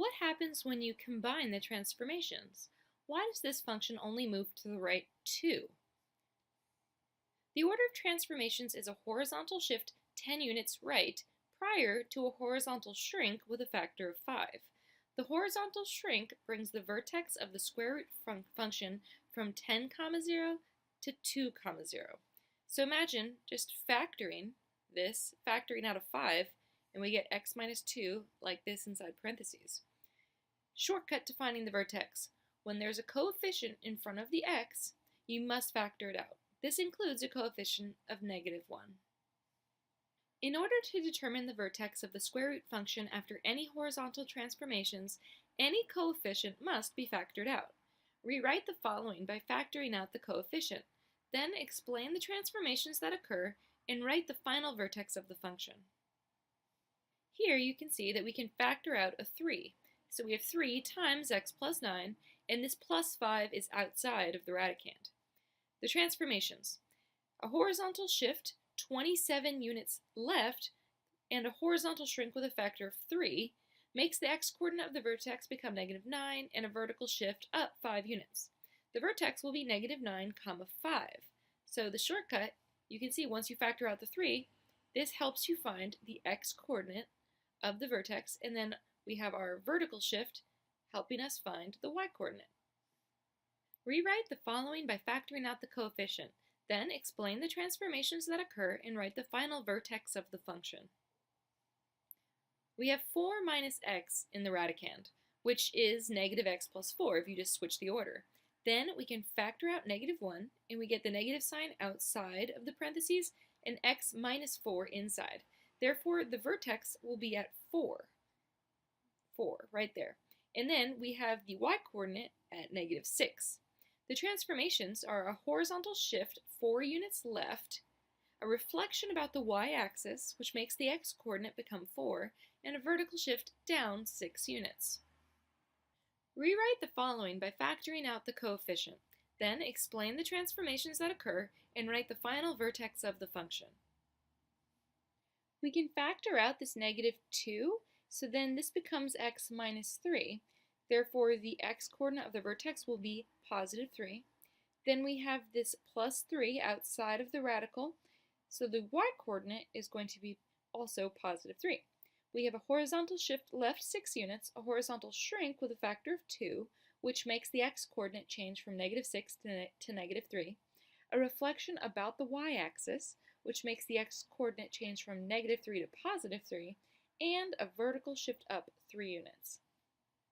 what happens when you combine the transformations? Why does this function only move to the right 2? The order of transformations is a horizontal shift 10 units right prior to a horizontal shrink with a factor of 5. The horizontal shrink brings the vertex of the square root function from 10, 0 to 2, 0. So imagine just factoring this, factoring out of 5, and we get x minus 2 like this inside parentheses. Shortcut to finding the vertex. When there's a coefficient in front of the x, you must factor it out. This includes a coefficient of -1. In order to determine the vertex of the square root function after any horizontal transformations, any coefficient must be factored out. Rewrite the following by factoring out the coefficient. Then explain the transformations that occur and write the final vertex of the function. Here you can see that we can factor out a 3. So we have 3 times x plus 9, and this plus 5 is outside of the radicand. The transformations. A horizontal shift 27 units left and a horizontal shrink with a factor of 3 makes the x-coordinate of the vertex become -9 and a vertical shift up 5 units. The vertex will be -9, 5. So the shortcut, you can see once you factor out the 3, this helps you find the x-coordinate of the vertex, and then we have our vertical shift helping us find the y-coordinate. Rewrite the following by factoring out the coefficient. Then explain the transformations that occur and write the final vertex of the function. We have 4 minus x in the radicand, which is -x plus 4 if you just switch the order. Then we can factor out -1, and we get the negative sign outside of the parentheses and x minus 4 inside. Therefore, the vertex will be at 4. 4, right there. And then we have the y-coordinate at -6. The transformations are a horizontal shift 4 units left, a reflection about the y-axis, which makes the x-coordinate become 4, and a vertical shift down 6 units. Rewrite the following by factoring out the coefficient. Then explain the transformations that occur and write the final vertex of the function. We can factor out this -2, so then this becomes x minus 3. Therefore, the x-coordinate of the vertex will be +3. Then we have this +3 outside of the radical, so the y-coordinate is going to be also +3. We have a horizontal shift left 6 units, a horizontal shrink with a factor of 2, which makes the x-coordinate change from -6 to -3, a reflection about the y-axis, which makes the x-coordinate change from -3 to +3, and a vertical shift up 3 units.